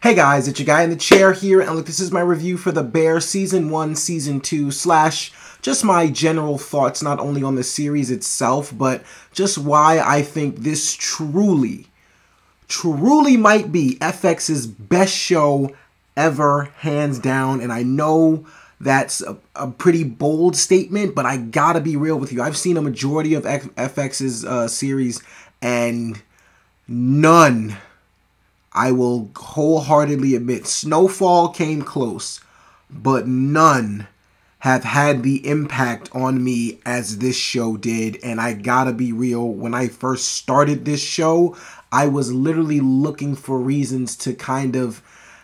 Hey guys, it's your guy in the chair here, and look, this is my review for The Bear Season 1, Season 2, / just my general thoughts, not only on the series itself, but just why I think this truly might be FX's best show ever, hands down. And I know that's a pretty bold statement, but I gotta be real with you. I've seen a majority of FX's series, and none, I will wholeheartedly admit, Snowfall came close, but none have had the impact on me as this show did. And I gotta be real, when I first started this show, I was literally looking for reasons to kind of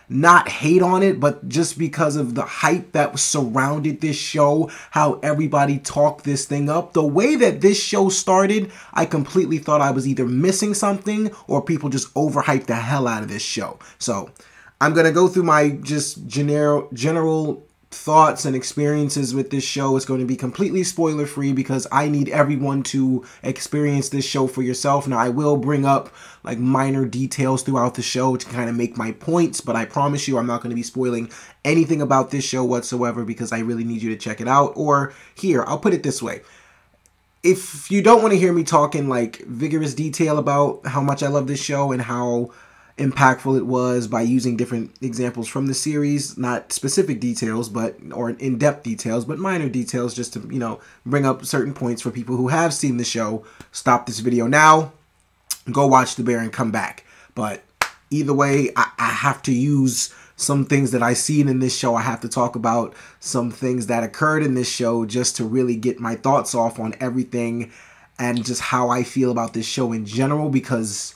not hate on it, but just because of the hype that surrounded this show, how everybody talked this thing up. The way that this show started, I completely thought I was either missing something or people just overhyped the hell out of this show. So I'm going to go through my just general thoughts and experiences with this show. It's going to be completely spoiler free because I need everyone to experience this show for yourself. Now, I will bring up like minor details throughout the show to kind of make my points, but I promise you I'm not going to be spoiling anything about this show whatsoever because I really need you to check it out. Or here, I'll put it this way. If you don't want to hear me talk in like vigorous detail about how much I love this show and how impactful it was by using different examples from the series, not specific details, but or in-depth details, but minor details, just to, you know, bring up certain points for people who have seen the show, stop this video now, go watch The Bear and come back. But either way, I have to use some things that I seen in this show. I have to talk about some things that occurred in this show just to really get my thoughts off on everything and just how I feel about this show in general, because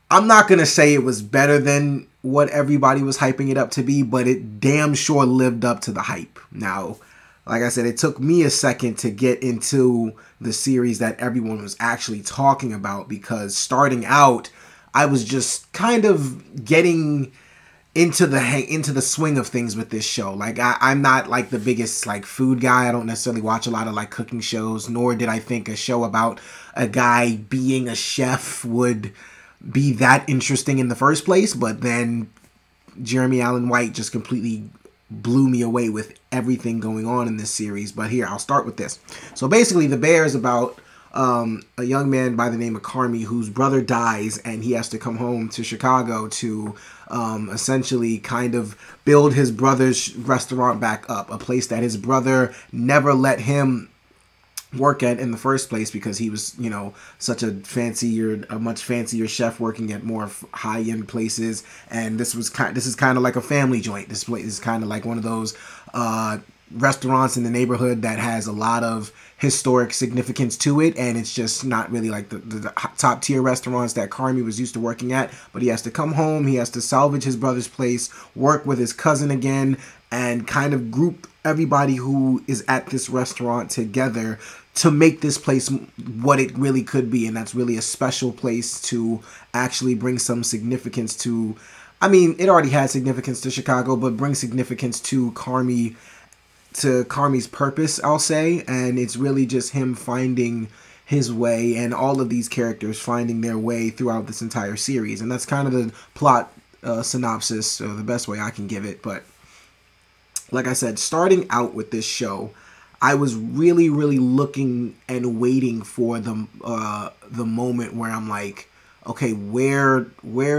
I'm not going to say it was better than what everybody was hyping it up to be, but it damn sure lived up to the hype. Now, like I said, it took me a second to get into the series that everyone was actually talking about, because starting out, I was just kind of getting into the swing of things with this show. Like, I'm not like the biggest like food guy. I don't necessarily watch a lot of like cooking shows, nor did I think a show about a guy being a chef would be that interesting in the first place. But then Jeremy Allen White just completely blew me away with everything going on in this series. But here, I'll start with this. So basically, The Bear is about a young man by the name of Carmy whose brother dies, and he has to come home to Chicago to essentially kind of build his brother's restaurant back up, a place that his brother never let him work at in the first place because he was, you know, such a much fancier chef working at more high-end places. And this is kind of like a family joint. This place is kind of like one of those restaurants in the neighborhood that has a lot of historic significance to it, and it's just not really like the top tier restaurants that Carmy was used to working at. But he has to come home, he has to salvage his brother's place, work with his cousin again, and kind of group everybody who is at this restaurant together to make this place what it really could be. And that's really a special place to actually bring some significance to. I mean, it already had significance to Chicago, but bring significance to Carmy's purpose, I'll say. And it's really just him finding his way, and all of these characters finding their way throughout this entire series. And that's kind of the plot synopsis, or the best way I can give it. But like I said, starting out with this show, I was really looking and waiting for the moment where I'm like, okay, where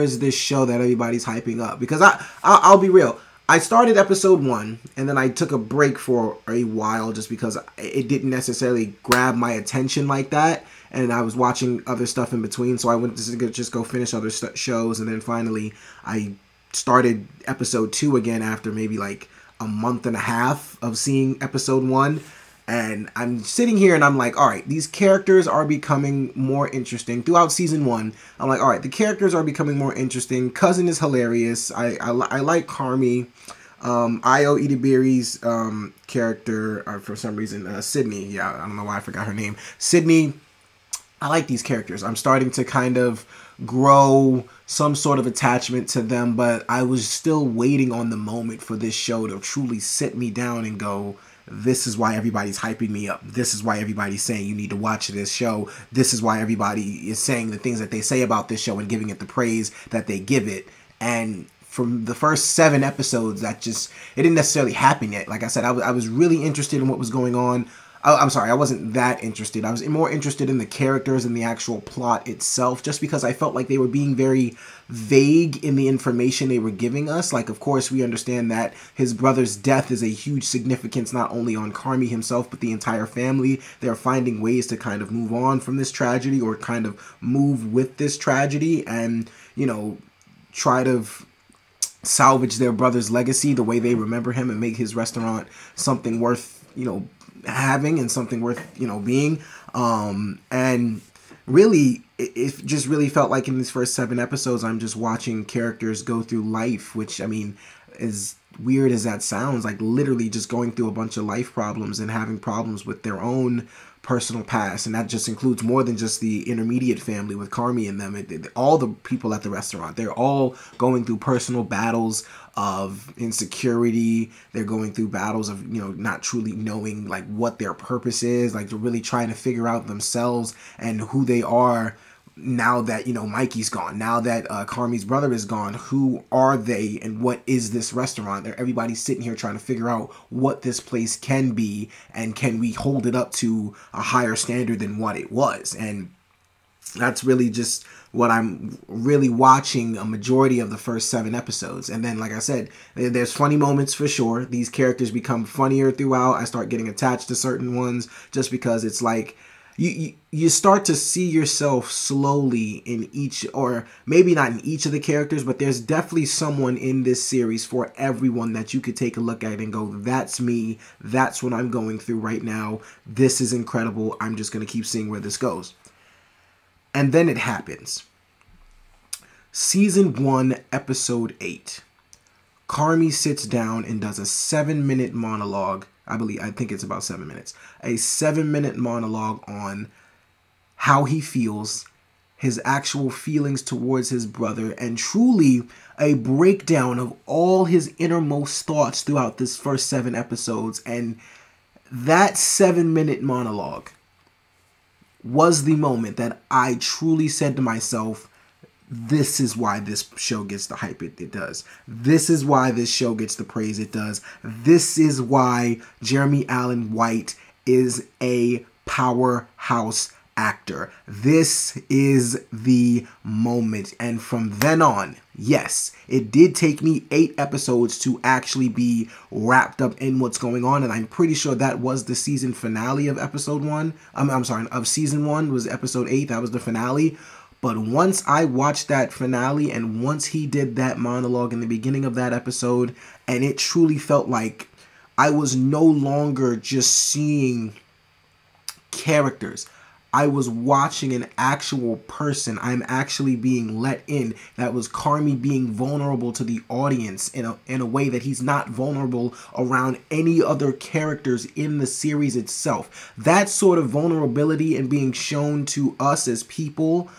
is this show that everybody's hyping up? Because I'll be real, I started episode 1, and then I took a break for a while just because it didn't necessarily grab my attention like that, and I was watching other stuff in between, so I went to just go finish other shows, and then finally I started episode 2 again after maybe like a month and a half of seeing episode 1. And I'm sitting here and I'm like, all right, these characters are becoming more interesting. Throughout season 1, I'm like, all right, the characters are becoming more interesting. Cousin is hilarious. I like Carmy. Ayo Edebiri's character, for some reason, Sydney. Yeah, I don't know why I forgot her name. Sydney. I like these characters. I'm starting to kind of grow some sort of attachment to them, but I was still waiting on the moment for this show to truly sit me down and go, this is why everybody's hyping me up. This is why everybody's saying you need to watch this show. This is why everybody is saying the things that they say about this show and giving it the praise that they give it. And from the first 7 episodes, it didn't necessarily happen yet. Like I said, I was really interested in what was going on. I'm sorry, I wasn't that interested. I was more interested in the characters and the actual plot itself, just because I felt like they were being very vague in the information they were giving us. Like, of course, we understand that his brother's death is a huge significance, not only on Carmy himself, but the entire family. They're finding ways to kind of move on from this tragedy, or kind of move with this tragedy, and, you know, try to salvage their brother's legacy, the way they remember him, and make his restaurant something worth, you know, having, and something worth, you know, being. And really, it just really felt like in these first 7 episodes, I'm just watching characters go through life, which, I mean, as weird as that sounds, like literally just going through a bunch of life problems and having problems with their own personal past. And that just includes more than just the intermediate family with Carmy and them. All the people at the restaurant, they're all going through personal battles of insecurity. They're going through battles of, you know, not truly knowing like what their purpose is. Like, they're really trying to figure out themselves and who they are now that, you know, Mikey's gone, now that Carmy's brother is gone. Who are they, and what is this restaurant? Everybody's sitting here trying to figure out what this place can be, and can we hold it up to a higher standard than what it was. And that's really just what I'm really watching a majority of the first 7 episodes. And then, like I said, there's funny moments for sure. These characters become funnier throughout. I start getting attached to certain ones, just because it's like, you start to see yourself slowly in each, or maybe not in each of the characters, but there's definitely someone in this series for everyone that you could take a look at and go, that's me, that's what I'm going through right now, this is incredible, I'm just going to keep seeing where this goes. And then it happens. Season 1, episode 8. Carmy sits down and does a 7-minute monologue. I think it's about 7 minutes. A 7-minute monologue on how he feels, his actual feelings towards his brother, and truly a breakdown of all his innermost thoughts throughout this first 7 episodes. And that 7-minute monologue was the moment that I truly said to myself, this is why this show gets the hype it does. This is why this show gets the praise it does. This is why Jeremy Allen White is a powerhouse actor. This is the moment. And from then on, yes, it did take me 8 episodes to actually be wrapped up in what's going on. And I'm pretty sure that was the season finale of episode 1. Of season 1 was episode 8. That was the finale. But once I watched that finale, and once he did that monologue in the beginning of that episode, and it truly felt like I was no longer just seeing characters. I was watching an actual person. I'm actually being let in. That was Carmy being vulnerable to the audience in a way that he's not vulnerable around any other characters in the series itself. That sort of vulnerability and being shown to us as people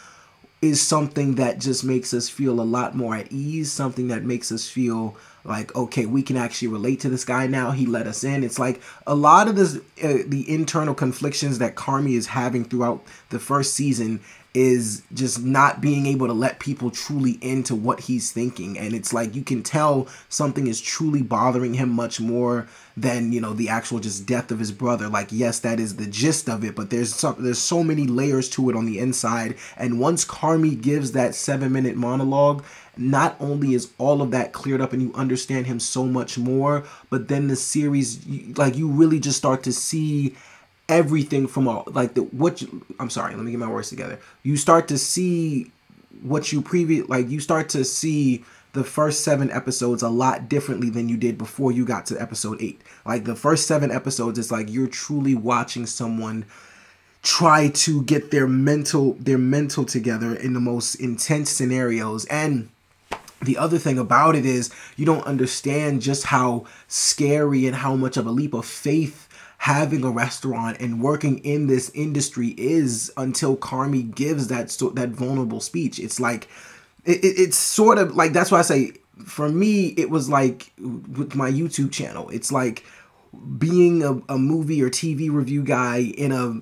is something that just makes us feel a lot more at ease, something that makes us feel like, okay, we can actually relate to this guy now. He let us in. It's like a lot of this, the internal conflictions that Carmy is having throughout the first season is just not being able to let people truly into what he's thinking. And it's like you can tell something is truly bothering him much more than, you know, the actual just death of his brother. Like, yes, that is the gist of it, but there's so many layers to it on the inside. And once Carmy gives that 7-minute monologue, not only is all of that cleared up and you understand him so much more, but then the series, like, you really just start to see everything from all, like, I'm sorry, let me get my words together. You start to see what you you start to see the first 7 episodes a lot differently than you did before you got to episode 8. Like, the first 7 episodes, it's like you're truly watching someone try to get their mental together in the most intense scenarios. And the other thing about it is you don't understand just how scary and how much of a leap of faith having a restaurant and working in this industry is until Carmy gives that vulnerable speech. It's like, it's sort of like, that's why I say, for me, it was like with my YouTube channel, it's like being a movie or TV review guy in a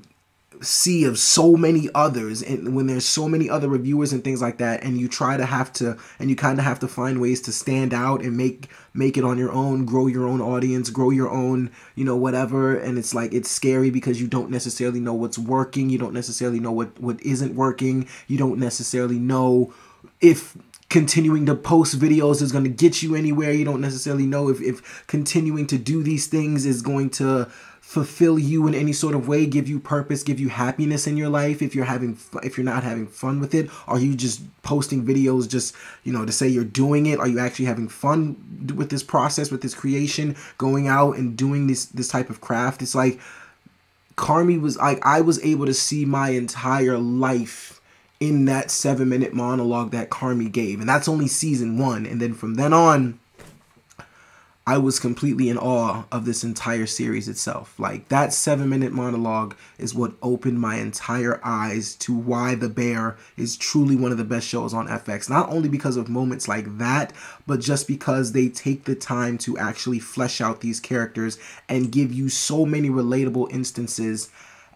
sea of so many others, and when there's so many other reviewers and things like that, and you kind of have to find ways to stand out and make it on your own, grow your own audience, grow your own, whatever. And it's like, it's scary because you don't necessarily know what's working, you don't necessarily know what isn't working, you don't necessarily know if continuing to post videos is going to get you anywhere, you don't necessarily know if continuing to do these things is going to fulfill you in any sort of way, give you purpose, give you happiness in your life. If you're not having fun with it, are you just posting videos just, to say you're doing it? Are you actually having fun with this process, with this creation, going out and doing this type of craft? It's like Carmy was like, I was able to see my entire life in that 7-minute monologue that Carmy gave, and that's only season 1. And then from then on, I was completely in awe of this entire series itself. Like, that 7-minute monologue is what opened my entire eyes to why The Bear is truly one of the best shows on FX. Not only because of moments like that, but just because they take the time to actually flesh out these characters and give you so many relatable instances.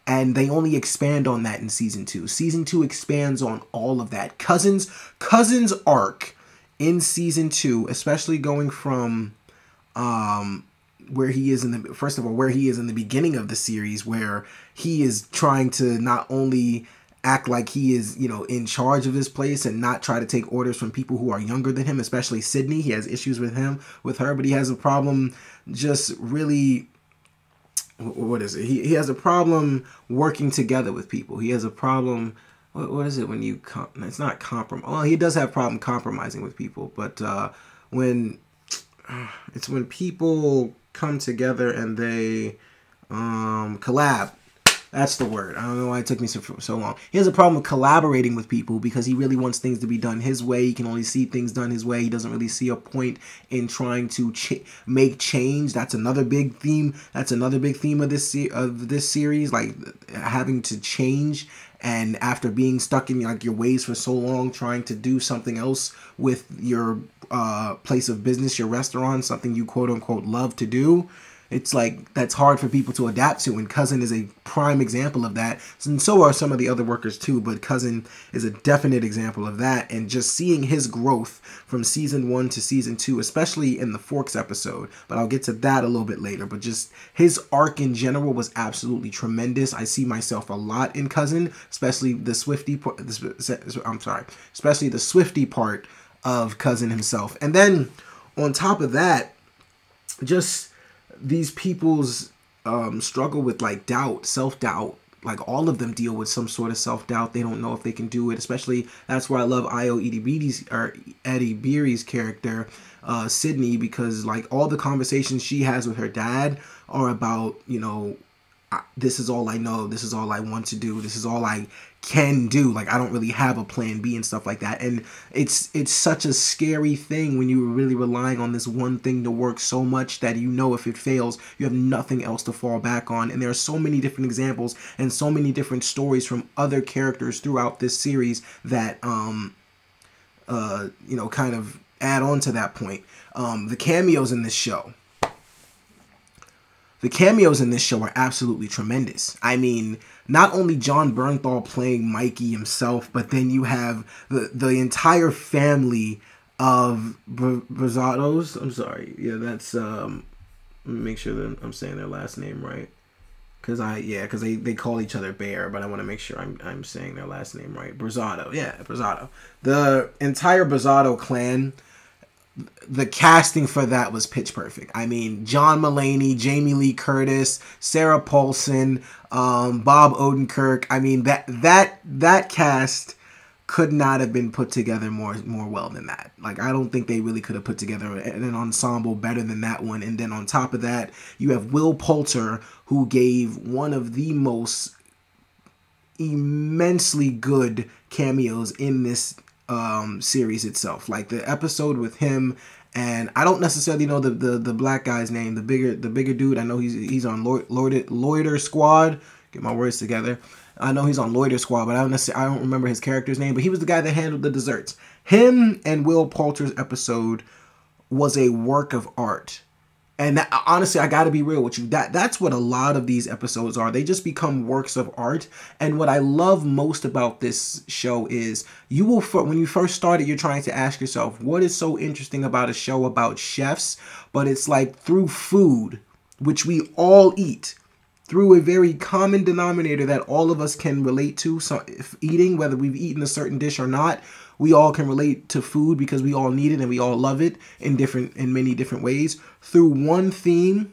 And they only expand on that in season 2. Season 2 expands on all of that. Cousin's arc in season 2, especially going from where he is in the beginning of the series, where he is trying to not only act like he is, in charge of this place and not try to take orders from people who are younger than him, especially Sydney. He has issues with her, but he has a problem just really, what is it? He has a problem working together with people. He has a problem, what is it when you, it's not compromise. Well, he does have a problem compromising with people, but it's when people come together and they collab. That's the word. I don't know why it took me so long. He has a problem with collaborating with people because he really wants things to be done his way. He can only see things done his way. He doesn't really see a point in trying to make change. That's another big theme. That's another big theme of this series, like having to change. And after being stuck in like your ways for so long, trying to do something else with your place of business, your restaurant, something you quote unquote love to do, it's like that's hard for people to adapt to. And Cousin is a prime example of that. And so are some of the other workers too, but Cousin is a definite example of that. And just seeing his growth from season 1 to season 2, especially in the Forks episode, but I'll get to that a little bit later. But just his arc in general was absolutely tremendous. I see myself a lot in Cousin, especially the Swifty especially the Swifty part of Cousin himself. And then on top of that, just these people's struggle with like doubt, self-doubt. Like all of them deal with some sort of self-doubt. They don't know if they can do it. Especially, that's why I love Eddie Beery's character, Sydney, because like all the conversations she has with her dad are about, this is all I know, this is all I want to do, this is all I can do. Like I don't really have a plan B and stuff like that. And it's such a scary thing when you're really relying on this one thing to work so much that if it fails, you have nothing else to fall back on. And there are so many different examples and so many different stories from other characters throughout this series that kind of add on to that point. The cameos in this show are absolutely tremendous. I mean, not only John Bernthal playing Mikey himself, but then you have the entire family of Brazados. I'm sorry. Yeah, that's, let me make sure that I'm saying their last name right. Because they call each other Bear, but I want to make sure I'm saying their last name right. Brazzado. Yeah, Brazzado. The entire Brazzado clan, the casting for that was pitch perfect. I mean, John Mulaney, Jamie Lee Curtis, Sarah Paulson, Bob Odenkirk. I mean, that cast could not have been put together more well than that. Like, I don't think they really could have put together an ensemble better than that one. And then on top of that, you have Will Poulter, who gave one of the most immensely good cameos in this series itself. Like the episode with him, and I don't necessarily know the black guy's name, the bigger dude. I know he's on Loiter Squad. Get my words together. I know he's on Loiter Squad, but I don't remember his character's name. But he was the guy that handled the desserts. Him and Will Poulter's episode was a work of art. And that, honestly, I got to be real with you. That's what a lot of these episodes are. They just become works of art. And what I love most about this show is you will, when you first start it, you're trying to ask yourself, what is so interesting about a show about chefs? But it's like through food, which we all eat, through a very common denominator that all of us can relate to. So if eating, whether we've eaten a certain dish or not, we all can relate to food because we all need it and we all love it in many different ways. Through one theme,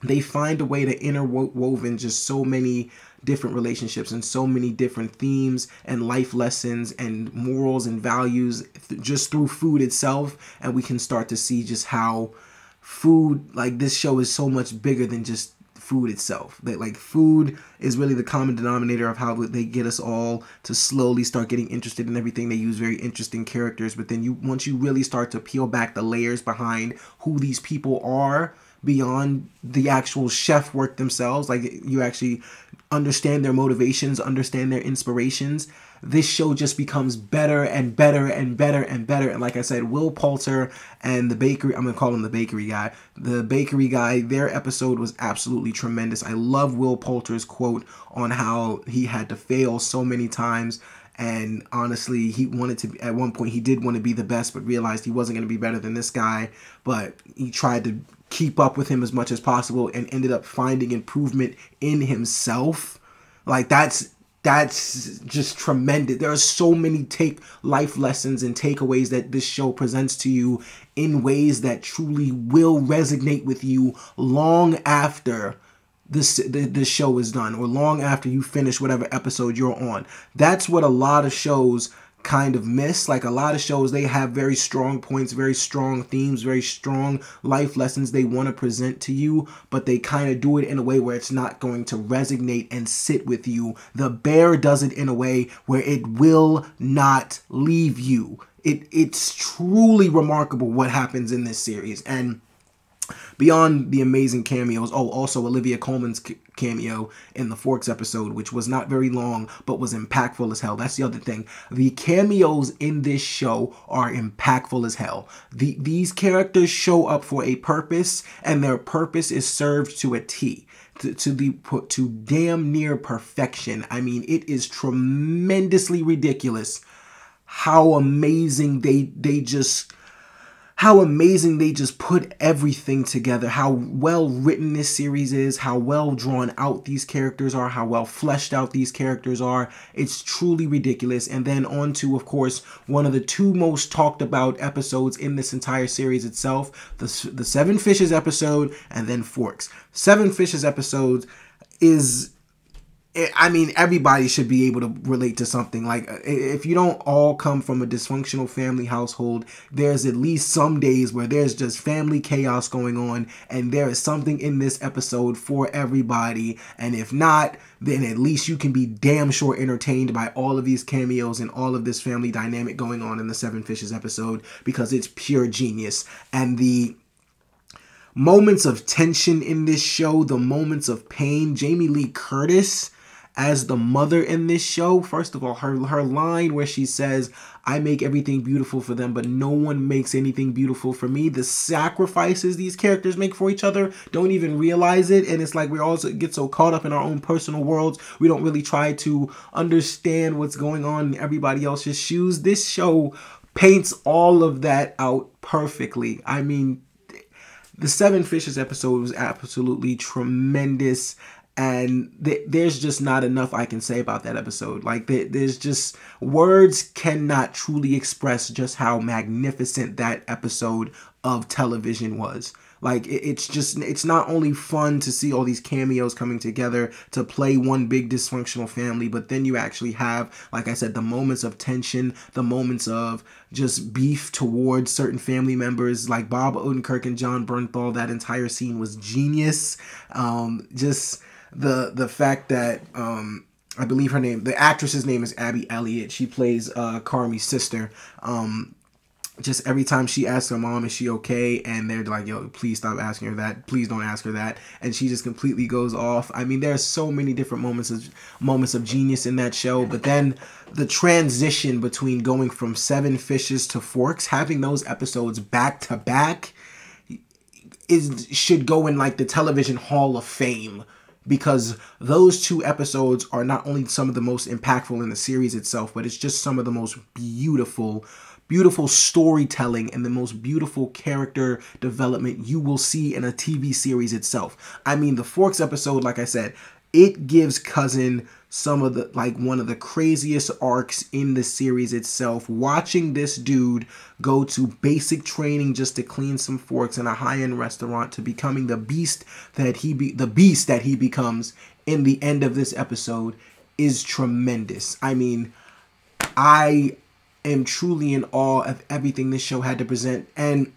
they find a way to interwoven just so many different relationships and so many different themes and life lessons and morals and values just through food itself. And we can start to see just how food, like this show is so much bigger than just food itself. That like food is really the common denominator of how they get us all to slowly start getting interested in everything. They use very interesting characters, but then once you really start to peel back the layers behind who these people are beyond the actual chef work themselves, like you actually understand their motivations, understand their inspirations, this show just becomes better and better and better and better. And like I said, Will Poulter and the bakery, I'm going to call him the bakery guy, their episode was absolutely tremendous. I love Will Poulter's quote on how he had to fail so many times. And honestly, he wanted to, at one point, he did want to be the best, but realized he wasn't going to be better than this guy. But he tried to keep up with him as much as possible and ended up finding improvement in himself. Like that's just tremendous. There are so many life lessons and takeaways that this show presents to you in ways that truly will resonate with you long after the show is done or long after you finish whatever episode you're on. That's what a lot of shows kind of miss. Like a lot of shows, they have very strong points, very strong themes, very strong life lessons they want to present to you, but they kind of do it in a way where it's not going to resonate and sit with you. The Bear does it in a way where it will not leave you. It's truly remarkable what happens in this series. And beyond the amazing cameos, also Olivia Colman's cameo in the Forks episode, which was not very long, but was impactful as hell. That's the other thing. The cameos in this show are impactful as hell. These characters show up for a purpose, and their purpose is served to a T. To damn near perfection. I mean, it is tremendously ridiculous how amazing they just put everything together, how well written this series is, how well drawn out these characters are, how well fleshed out these characters are. It's truly ridiculous. And then on to, of course, one of the two most talked about episodes in this entire series itself, the Seven Fishes episode and then Forks. Seven Fishes episode is, I mean, everybody should be able to relate to something. Like, if you don't all come from a dysfunctional family household, there's at least some days where there's just family chaos going on, and there is something in this episode for everybody. And if not, then at least you can be damn sure entertained by all of these cameos and all of this family dynamic going on in the Seven Fishes episode, because it's pure genius. And the moments of tension in this show, the moments of pain, Jamie Lee Curtis as the mother in this show, first of all, her line where she says, "I make everything beautiful for them, but no one makes anything beautiful for me." The sacrifices these characters make for each other, don't even realize it. And it's like we also get so caught up in our own personal worlds, we don't really try to understand what's going on in everybody else's shoes. This show paints all of that out perfectly. I mean, the Seven Fishes episode was absolutely tremendous. And there's just not enough I can say about that episode. Like, there's just, words cannot truly express just how magnificent that episode of television was. Like, it's not only fun to see all these cameos coming together to play one big dysfunctional family, but then you actually have, like I said, the moments of tension, the moments of just beef towards certain family members, like Bob Odenkirk and John Bernthal. That entire scene was genius. Just the fact that I believe the actress's name is Abby Elliott. She plays Carmi's sister. Just every time she asks her mom, is she okay? And they're like, yo, please stop asking her that. Please don't ask her that. And she just completely goes off. I mean, there's so many different moments of genius in that show. But then the transition between going from Seven Fishes to Forks, having those episodes back to back, should go in like the television hall of fame, because those 2 episodes are not only some of the most impactful in the series itself, but it's just some of the most beautiful storytelling and the most beautiful character development you will see in a TV series itself. I mean, the Forks episode, like I said, it gives Cousin some of the, like, one of the craziest arcs in the series itself. Watching this dude go to basic training just to clean some forks in a high-end restaurant to becoming the beast that he becomes in the end of this episode is tremendous. I mean, I am truly in awe of everything this show had to present. And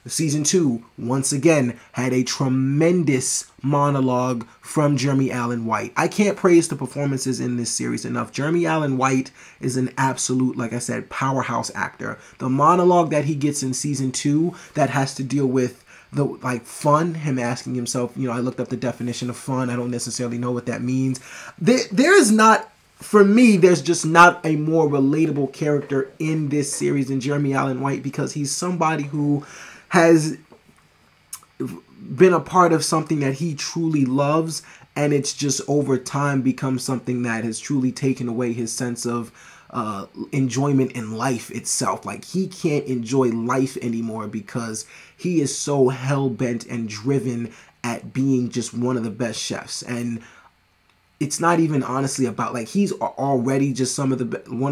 Season 2, once again, had a tremendous monologue from Jeremy Allen White. I can't praise the performances in this series enough. Jeremy Allen White is an absolute, like I said, powerhouse actor. The monologue that he gets in Season 2 that has to deal with the, like, fun, him asking himself, you know, I looked up the definition of fun. I don't necessarily know what that means. There is not... For me, there's just not a more relatable character in this series than Jeremy Allen White, because he's somebody who has been a part of something that he truly loves, and it's just over time become something that has truly taken away his sense of enjoyment in life itself. Like, he can't enjoy life anymore because he is so hell-bent and driven at being just one of the best chefs. And it's not even honestly about, like, he's already just one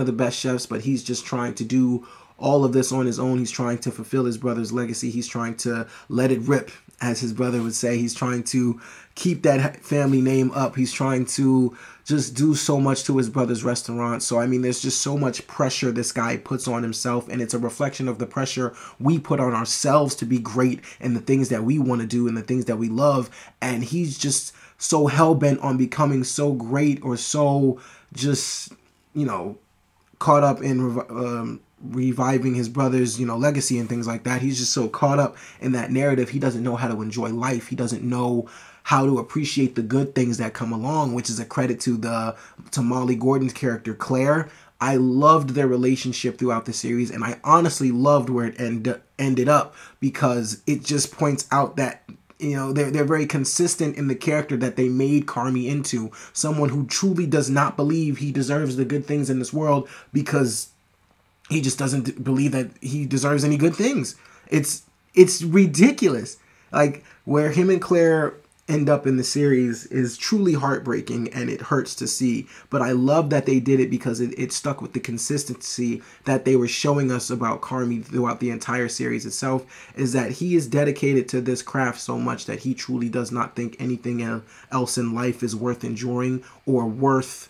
of the best chefs, but he's just trying to do all of this on his own. He's trying to fulfill his brother's legacy. He's trying to let it rip, as his brother would say. He's trying to keep that family name up. He's trying to just do so much to his brother's restaurant. So, I mean, there's just so much pressure this guy puts on himself, and it's a reflection of the pressure we put on ourselves to be great in the things that we want to do and the things that we love. And he's just so hell-bent on becoming so great, or so just, you know, caught up in reviving his brother's, you know, legacy and things like that. He's just so caught up in that narrative, he doesn't know how to enjoy life. He doesn't know how to appreciate the good things that come along, which is a credit to Molly Gordon's character, Claire. I loved their relationship throughout the series, and I honestly loved where it ended up, because it just points out that, you know, they're very consistent in the character that they made Carmy into. Someone who truly does not believe he deserves the good things in this world, because he just doesn't believe that he deserves any good things. It's ridiculous. Like, where him and Claire end up in the series is truly heartbreaking, and it hurts to see. But I love that they did it, because it stuck with the consistency that they were showing us about Carmy throughout the entire series itself, is that he is dedicated to this craft so much that he truly does not think anything else in life is worth enjoying or worth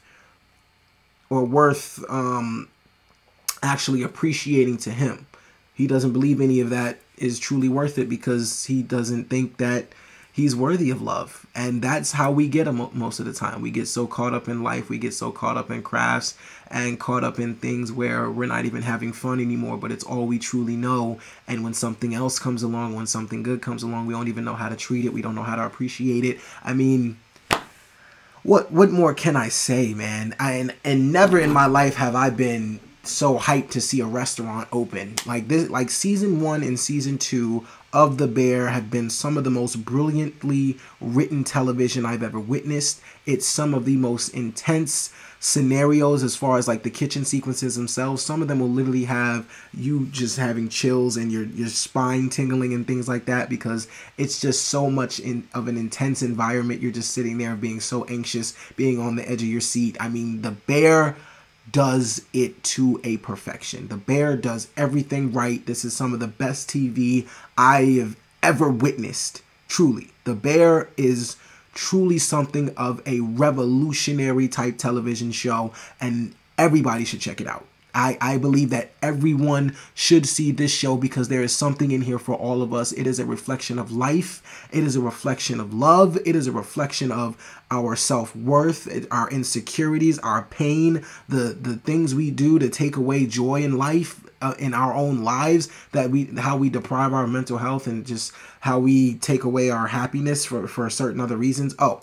actually appreciating to him. He doesn't believe any of that is truly worth it, because he doesn't think that he's worthy of love. And that's how we get him most of the time. We get so caught up in life, we get so caught up in crafts and caught up in things where we're not even having fun anymore, but it's all we truly know. And when something else comes along, when something good comes along, we don't even know how to treat it. We don't know how to appreciate it. I mean, what more can I say, man? And never in my life have I been so hyped to see a restaurant open like this. Like, Season 1 and Season 2 of The Bear have been some of the most brilliantly written television I've ever witnessed. It's some of the most intense scenarios as far as, like, the kitchen sequences themselves. Some of them will literally have you just having chills and your spine tingling and things like that, because it's just so much of an intense environment. You're just sitting there being so anxious, being on the edge of your seat. I mean, The Bear does it to a perfection. The Bear does everything right. This is some of the best TV I have ever witnessed. Truly. The Bear is truly something of a revolutionary type television show, and everybody should check it out. I believe that everyone should see this show, because there is something in here for all of us. It is a reflection of life. It is a reflection of love. It is a reflection of our self-worth, our insecurities, our pain, the things we do to take away joy in life, in our own lives, how we deprive our mental health, and just how we take away our happiness for certain other reasons. Oh,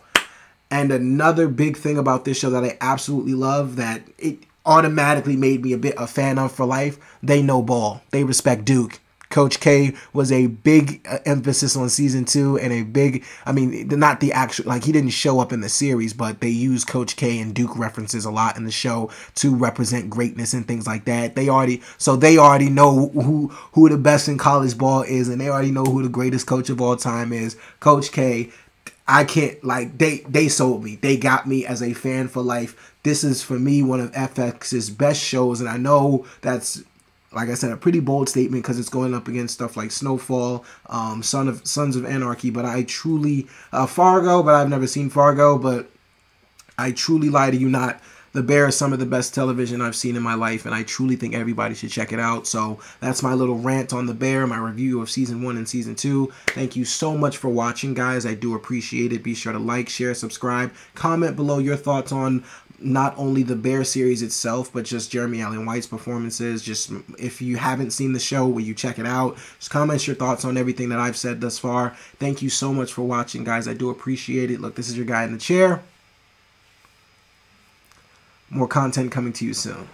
and another big thing about this show that I absolutely love, that it automatically made me a fan of for life: they know ball. They respect Duke. Coach K was a big emphasis on season 2, and a big, I mean, not the actual, like, he didn't show up in the series, but they used Coach K and Duke references a lot in the show to represent greatness and things like that. They already know who the best in college ball is, and they already know who the greatest coach of all time is. Coach K. I can't, like, they sold me. They got me as a fan for life. This is, for me, one of FX's best shows, and I know that's, like I said, a pretty bold statement because it's going up against stuff like Snowfall, Sons of Anarchy, but I truly, Fargo, but I've never seen Fargo, but I truly lie to you not. The Bear is some of the best television I've seen in my life, and I truly think everybody should check it out. So that's my little rant on The Bear, my review of Season 1 and Season 2. Thank you so much for watching, guys. I do appreciate it. Be sure to like, share, subscribe. Comment below your thoughts on not only the Bear series itself, but just Jeremy Allen White's performances. Just if you haven't seen the show, will you check it out? Just comment your thoughts on everything that I've said thus far. Thank you so much for watching, guys. I do appreciate it. Look, this is your guy in the chair. More content coming to you soon.